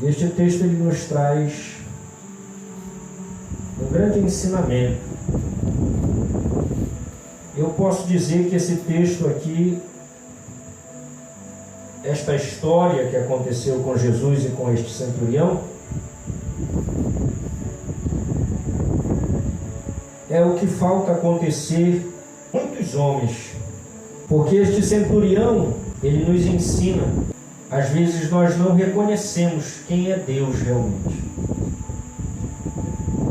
E este texto ele nos traz um grande ensinamento. Eu posso dizer que esse texto aqui, esta história que aconteceu com Jesus e com este centurião, é o que falta acontecer muitos homens, porque este centurião, ele nos ensina, às vezes nós não reconhecemos quem é Deus realmente.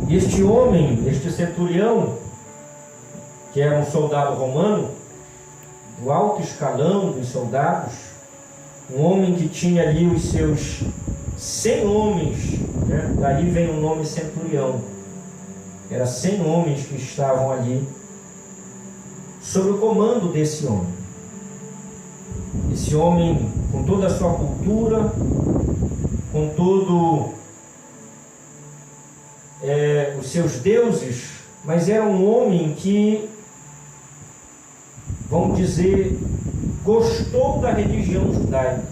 Este homem, este centurião, que era um soldado romano, do alto escalão dos soldados, um homem que tinha ali os seus 100 homens, né? Daí vem o nome centurião. Era 100 homens que estavam ali sob o comando desse homem. Esse homem, com toda a sua cultura, com todo os seus deuses, mas era um homem que, vamos dizer, gostou da religião judaica,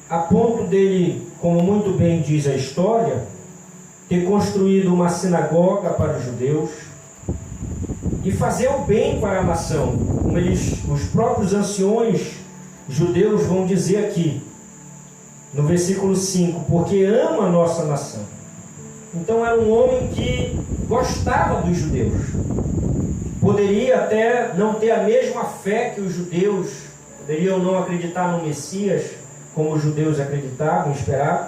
a ponto dele, como muito bem diz a história, ter construído uma sinagoga para os judeus e fazer o bem para a nação, como os próprios anciões judeus vão dizer aqui, no versículo 5, porque ama a nossa nação. Então era um homem que gostava dos judeus. Poderia até não ter a mesma fé que os judeus, poderiam não acreditar no Messias, como os judeus acreditavam, esperavam.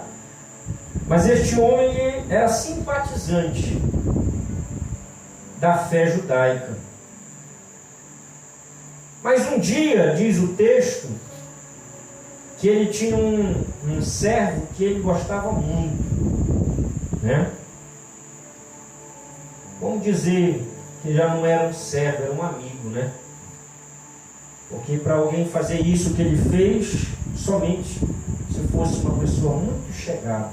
Mas este homem era simpatizante da fé judaica. Mas um dia, diz o texto, que ele tinha um servo que ele gostava muito, né? Vamos dizer que já não era um servo, era um amigo, né? Porque para alguém fazer isso que ele fez, somente se fosse uma pessoa muito chegada.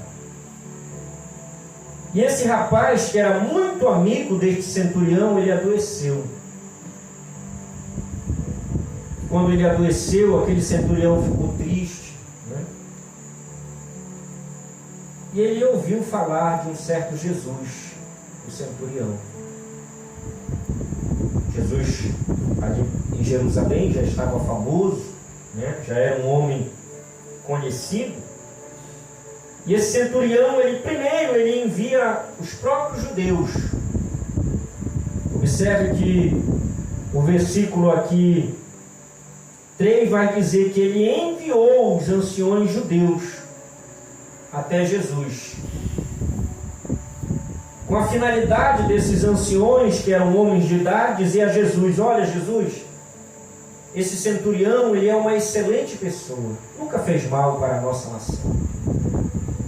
E esse rapaz, que era muito amigo deste centurião, ele adoeceu. Quando ele adoeceu, aquele centurião ficou triste, né? E ele ouviu falar de um certo Jesus, o centurião. Jesus, ali em Jerusalém, já estava famoso, né? Já era um homem conhecido. E esse centurião, ele envia os próprios judeus. Observe que o versículo aqui 3 vai dizer que ele enviou os anciões judeus até Jesus, com a finalidade desses anciões, que eram homens de idade, dizer a Jesus: olha, Jesus, esse centurião, ele é uma excelente pessoa, nunca fez mal para a nossa nação.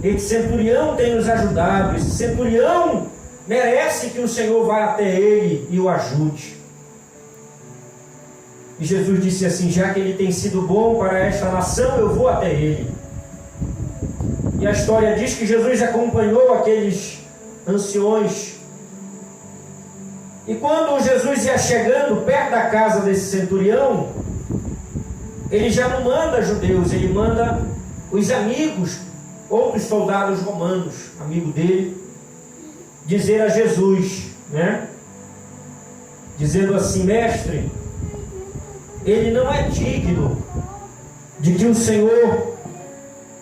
Esse centurião tem nos ajudado, esse centurião merece que o Senhor vá até ele e o ajude. E Jesus disse assim: já que ele tem sido bom para esta nação, eu vou até ele. E a história diz que Jesus acompanhou aqueles anciões. E quando Jesus ia chegando perto da casa desse centurião, ele já não manda judeus, ele manda os amigos, outros soldados romanos, amigo dele, dizer a Jesus, né? Dizendo assim: mestre, ele não é digno de que o Senhor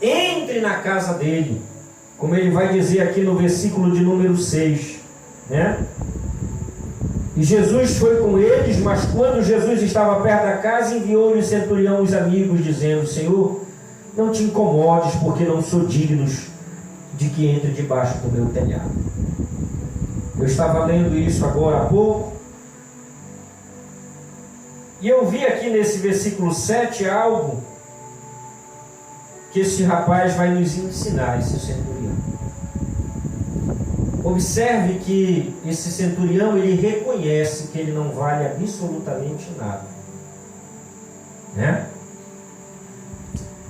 entre na casa dele, como ele vai dizer aqui no versículo de número 6, né? E Jesus foi com eles, mas quando Jesus estava perto da casa, enviou-lhe o centurião os amigos, dizendo: Senhor, não te incomodes, porque não sou digno de que entre debaixo do meu telhado. Eu estava lendo isso agora há pouco, e eu vi aqui nesse versículo 7 algo que esse rapaz vai nos ensinar, esse centurião. Observe que esse centurião, ele reconhece que ele não vale absolutamente nada, né?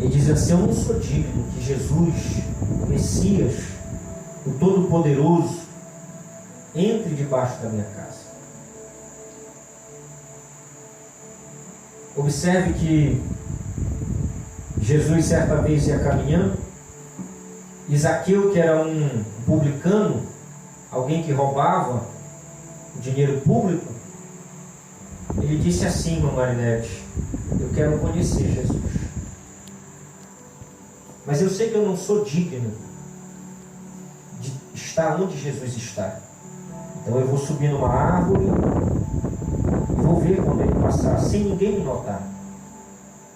Ele diz assim: eu não sou digno que Jesus, o Messias, o Todo-Poderoso, entre debaixo da minha casa. Observe que Jesus certa vez ia caminhando E Zaqueu, que era um publicano, alguém que roubava o dinheiro público, ele disse assim, irmã Marinete: eu quero conhecer Jesus, mas eu sei que eu não sou digno de estar onde Jesus está. Então eu vou subir numa árvore e vou ver quando ele passar, sem ninguém me notar,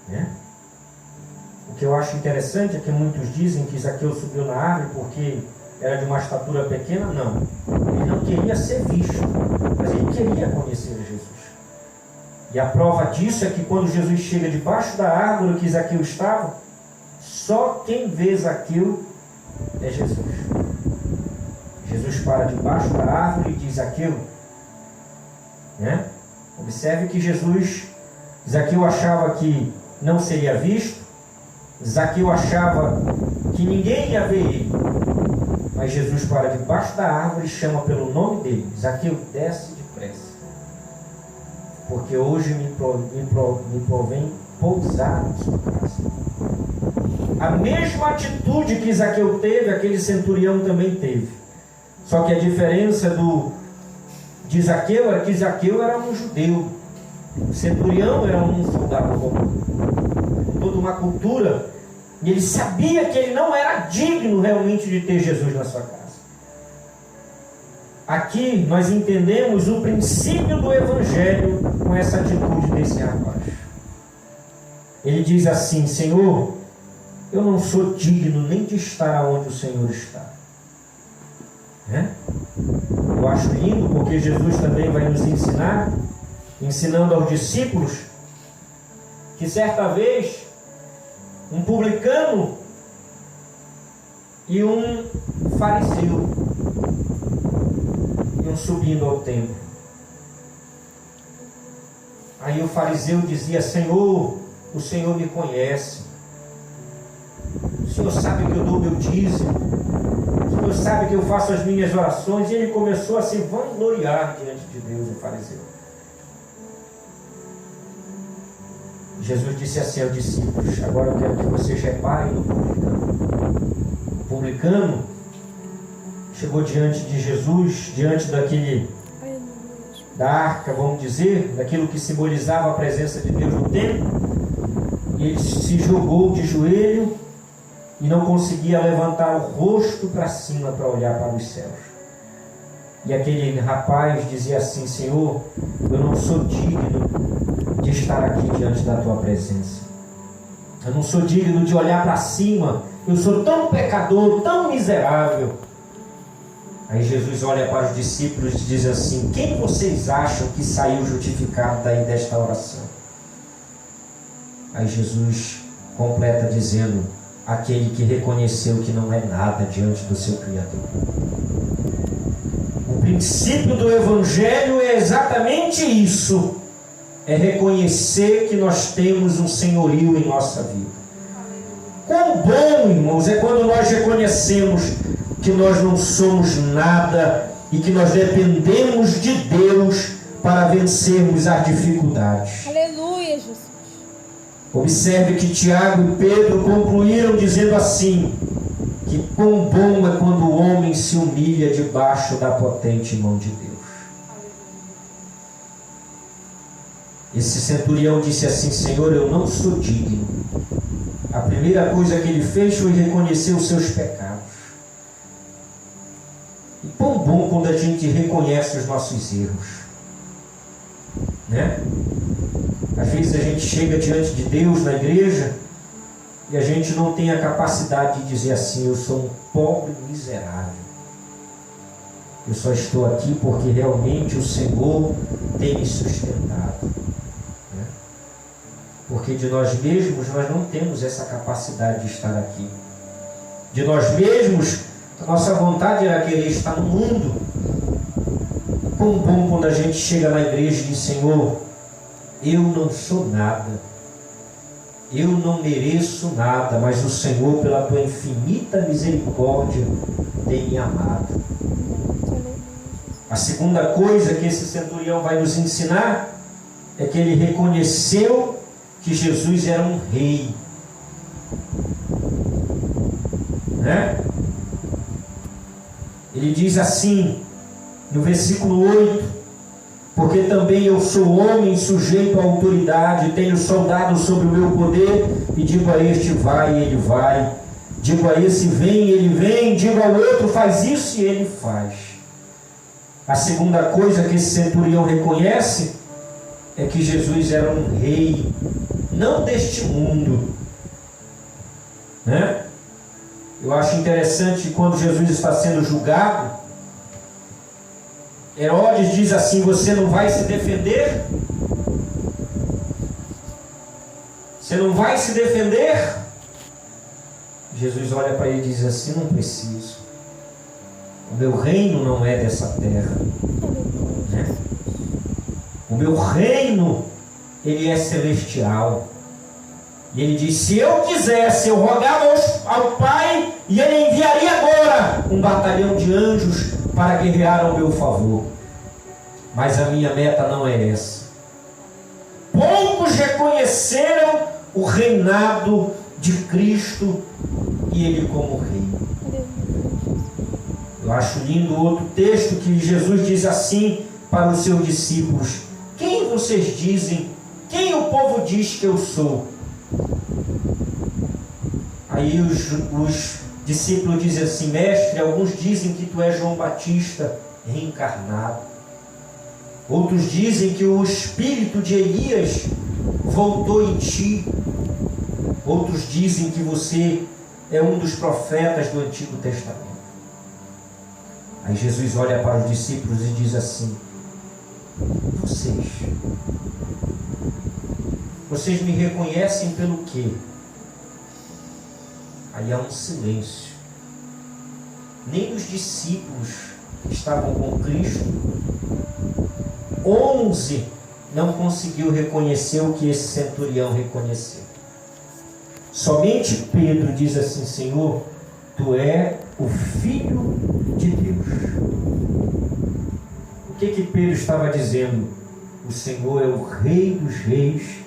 né? O que eu acho interessante é que muitos dizem que Zaqueu subiu na árvore porque era de uma estatura pequena. Não, ele não queria ser visto, mas ele queria conhecer Jesus. E a prova disso é que quando Jesus chega debaixo da árvore que Zaqueu estava, só quem vê Zaqueu é Jesus. Jesus para debaixo da árvore e diz: Zaqueu, né? Observe que Zaqueu achava que não seria visto, Zaqueu achava que ninguém ia ver ele, mas Jesus para debaixo da árvore e chama pelo nome dele: Zaqueu, desce depressa, porque hoje me provém pousar na sua casa. A mesma atitude que Zaqueu teve, aquele centurião também teve. Só que a diferença de Zaqueu era que Zaqueu era um judeu, o centurião era um soldado romano. Toda uma cultura, e ele sabia que ele não era digno realmente de ter Jesus na sua casa. Aqui nós entendemos o princípio do Evangelho com essa atitude desse rapaz. Ele diz assim: Senhor, eu não sou digno nem de estar onde o Senhor está. Eu acho lindo porque Jesus também vai nos ensinar, ensinando aos discípulos, que certa vez um publicano e um fariseu iam subindo ao templo. Aí o fariseu dizia: Senhor, o Senhor me conhece, o Senhor sabe que eu dou meu dízimo, o Senhor sabe que eu faço as minhas orações. E ele começou a se vangloriar diante de Deus, o fariseu. Jesus disse assim aos discípulos: agora eu quero que vocês reparem no publicano. O publicano chegou diante de Jesus, diante da arca, vamos dizer, daquilo que simbolizava a presença de Deus no templo, e ele se jogou de joelho e não conseguia levantar o rosto para cima para olhar para os céus. E aquele rapaz dizia assim: Senhor, eu não sou digno de estar aqui diante da tua presença, eu não sou digno de olhar para cima, eu sou tão pecador, tão miserável. Aí Jesus olha para os discípulos e diz assim: quem vocês acham que saiu justificado daí desta oração? Aí Jesus completa dizendo: aquele que reconheceu que não é nada diante do seu Criador. O princípio do Evangelho é exatamente isso: é reconhecer que nós temos um senhorio em nossa vida. Quão bom, irmãos, é quando nós reconhecemos que nós não somos nada e que nós dependemos de Deus para vencermos as dificuldades. Aleluia, Jesus. Observe que Tiago e Pedro concluíram dizendo assim: que quão bom é quando o homem se humilha debaixo da potente mão de Deus. Esse centurião disse assim: Senhor, eu não sou digno. A primeira coisa que ele fez foi reconhecer os seus pecados. E quão bom quando a gente reconhece os nossos erros, né? Às vezes a gente chega diante de Deus na igreja e a gente não tem a capacidade de dizer assim: eu sou um pobre miserável, eu só estou aqui porque realmente o Senhor tem me sustentado, né? Porque de nós mesmos nós não temos essa capacidade de estar aqui. De nós mesmos, a nossa vontade era querer estar no mundo. Quão bom quando a gente chega na igreja e diz: Senhor, eu não sou nada, eu não mereço nada, mas o Senhor, pela tua infinita misericórdia, tem me amado. A segunda coisa que esse centurião vai nos ensinar é que ele reconheceu que Jesus era um rei. né? Ele diz assim, no versículo 8: porque também eu sou homem sujeito à autoridade, tenho soldado sobre o meu poder, e digo a este vai, e ele vai, digo a esse vem, e ele vem, digo ao outro faz isso, e ele faz. A segunda coisa que esse centurião reconhece é que Jesus era um rei, não deste mundo, né? Eu acho interessante que quando Jesus está sendo julgado, Herodes diz assim: você não vai se defender? Você não vai se defender? Jesus olha para ele e diz assim: não preciso. O meu reino não é dessa terra, né? O meu reino, ele é celestial. E ele diz: se eu quisesse, eu rogava ao Pai, e ele enviaria agora um batalhão de anjos para guerrear ao meu favor. Mas a minha meta não é essa. Poucos reconheceram o reinado de Cristo e ele como rei. Eu acho lindo outro texto que Jesus diz assim para os seus discípulos: quem vocês dizem, quem o povo diz que eu sou? Aí os discípulos dizem assim: mestre, alguns dizem que tu és João Batista reencarnado. Outros dizem que o espírito de Elias voltou em ti. Outros dizem que você é um dos profetas do Antigo Testamento. Aí Jesus olha para os discípulos e diz assim: vocês me reconhecem pelo quê? Aí há um silêncio. Nem os discípulos que estavam com Cristo, 11 não conseguiu reconhecer o que esse centurião reconheceu. Somente Pedro diz assim: Senhor, tu és o Filho de Deus. O que Pedro estava dizendo? O Senhor é o Rei dos Reis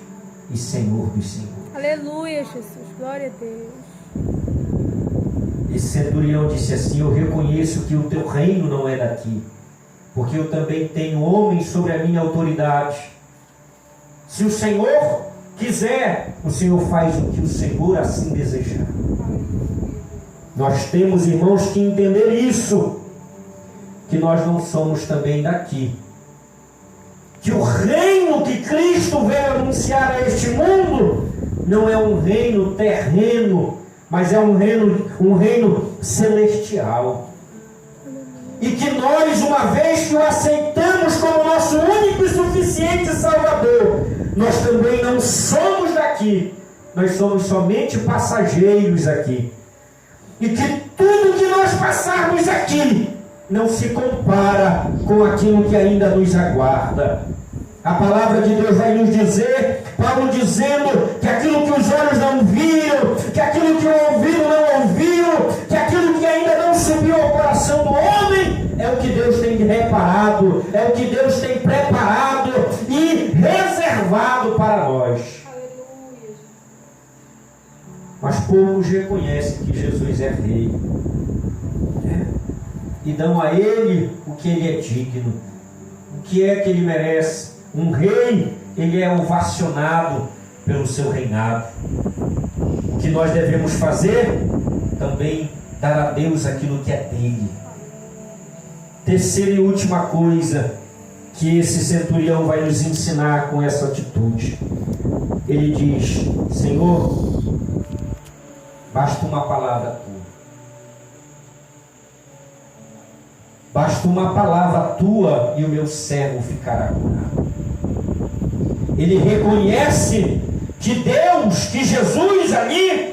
e Senhor dos Senhores. Aleluia, Jesus, glória a Deus. Esse centurião disse assim: eu reconheço que o teu reino não é daqui, porque eu também tenho homens sobre a minha autoridade. Se o Senhor quiser, o Senhor faz o que o Senhor assim desejar. Nós temos, irmãos, que entender isso, que nós não somos também daqui, que o reino que Cristo veio anunciar a este mundo não é um reino terreno, mas é um reino celestial. E que nós, uma vez que o aceitamos como nosso único e suficiente Salvador, nós também não somos daqui, nós somos somente passageiros aqui. E que tudo que nós passarmos aqui não se compara com aquilo que ainda nos aguarda. A palavra de Deus vai nos dizer, Paulo dizendo, que aquilo que os olhos não viram, que aquilo que o ouvido não ouviu, que aquilo que ainda não subiu ao coração do homem, é o que Deus tem reparado, é o que Deus tem preparado e reservado para nós. Mas poucos reconhecem que Jesus é rei, né? E dão a ele o que ele é digno, o que é que ele merece. Um rei, ele é ovacionado pelo seu reinado. O que nós devemos fazer? Também dar a Deus aquilo que é dele. Terceira e última coisa que esse centurião vai nos ensinar com essa atitude. Ele diz: Senhor, basta uma palavra tua. Basta uma palavra tua e o meu servo ficará curado. Ele reconhece que Deus, que Jesus ali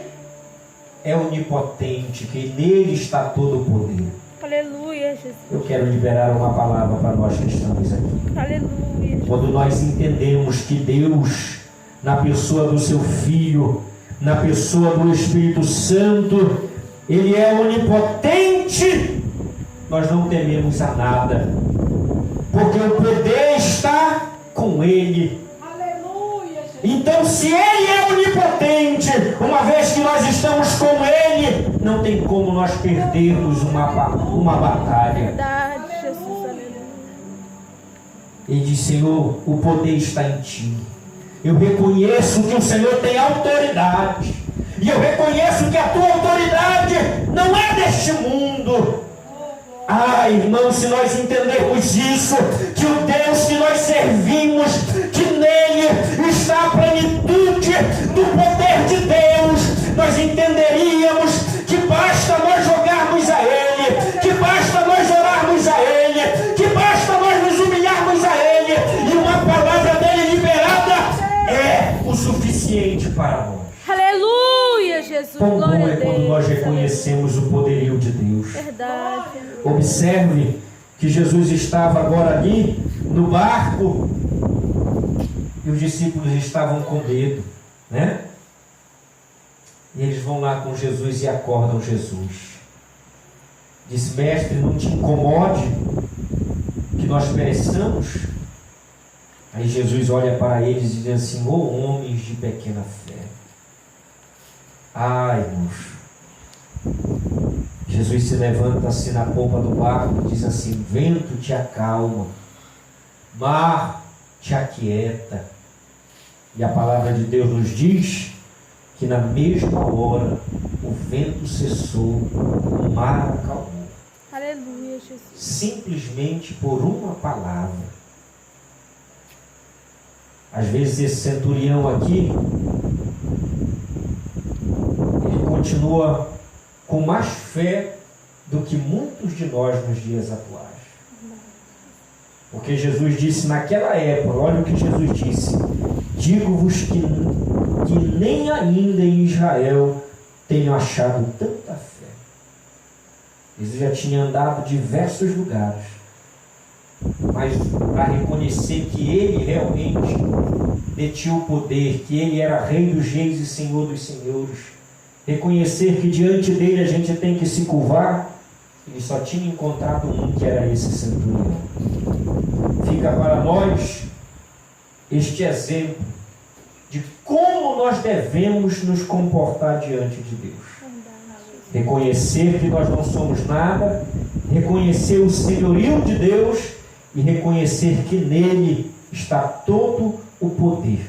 é onipotente, que nele está todo o poder. Aleluia, Jesus. Eu quero liberar uma palavra para nós que estamos aqui. Aleluia. Quando nós entendemos que Deus, na pessoa do seu Filho, na pessoa do Espírito Santo, ele é onipotente, nós não tememos a nada, porque o poder está com ele. Então, se ele é onipotente, uma vez que nós estamos com ele, não tem como nós perdermos uma batalha. Verdade, Jesus, aleluia. Ele diz: Senhor, o poder está em ti. Eu reconheço que o Senhor tem autoridade. E eu reconheço que a tua autoridade não é deste mundo. Ah, irmão, se nós entendermos isso, que o Deus que nós servimos, que nele está a plenitude do poder de Deus, nós entenderíamos que basta nós jogarmos a Ele, que basta nós orarmos a Ele, que basta nós nos humilharmos a Ele, e uma palavra dele liberada é o suficiente para nós. Aleluia, Jesus. Quão bom Glória é a Deus. quando nós reconhecemos o poderio de Deus. Verdade. Observe que Jesus estava agora ali no barco e os discípulos estavam com medo, né? E eles vão lá com Jesus e acordam Jesus. Diz: mestre, não te incomode que nós pereçamos? Aí Jesus olha para eles e diz assim: ô homens de pequena fé. Ai, irmãos. Jesus se levanta assim na polpa do barco e diz assim: vento te acalma, mar te aquieta. E a palavra de Deus nos diz que na mesma hora o vento cessou, o mar acalmou. Aleluia, Jesus. Simplesmente por uma palavra. Às vezes esse centurião aqui, ele continua com mais fé do que muitos de nós nos dias atuais. Porque Jesus disse naquela época, olha o que Jesus disse: digo-vos que nem ainda em Israel tenho achado tanta fé. Jesus já tinha andado diversos lugares, mas para reconhecer que ele realmente detinha o poder, que ele era Rei dos Reis e Senhor dos Senhores, reconhecer que diante dele a gente tem que se curvar, ele só tinha encontrado um, que era esse centurião. Fica para nós este exemplo de como nós devemos nos comportar diante de Deus. Reconhecer que nós não somos nada, reconhecer o senhorio de Deus e reconhecer que nele está todo o poder.